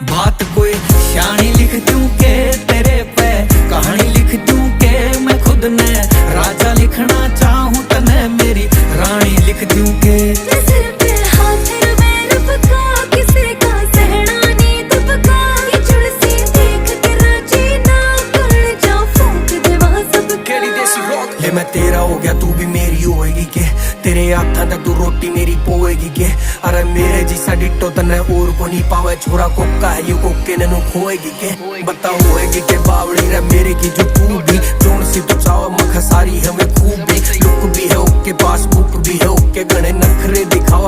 बात कोई शानी लिख दूं के तेरे पे कहानी लिख दूं के मैं खुद ने राजा लिखना चाहूं तने मेरी रानी लिख दूं के सिर पे हाथ रब का किसी का सहना नी दबका ये जुड़सी देख के राजी ना कर जा फूंक देवा सब केड़ी देसी रॉक ले मैं तेरा हो गया तू भी मेरी होएगी के तेरे हाथा तक तू रोटी मेरी पोएगी के अरे मेरे जिसा डिट्टो तने और को नहीं पावे छोरा कोका है ये कोके ने नु खोएगी के बता होएगी के बावड़ी रे मेरे की जो तू भी जोन सी तो चाव मख सारी हमें खूबी लुक भी है ओके पासबुक भी है ओके गणे नखरे दिखावा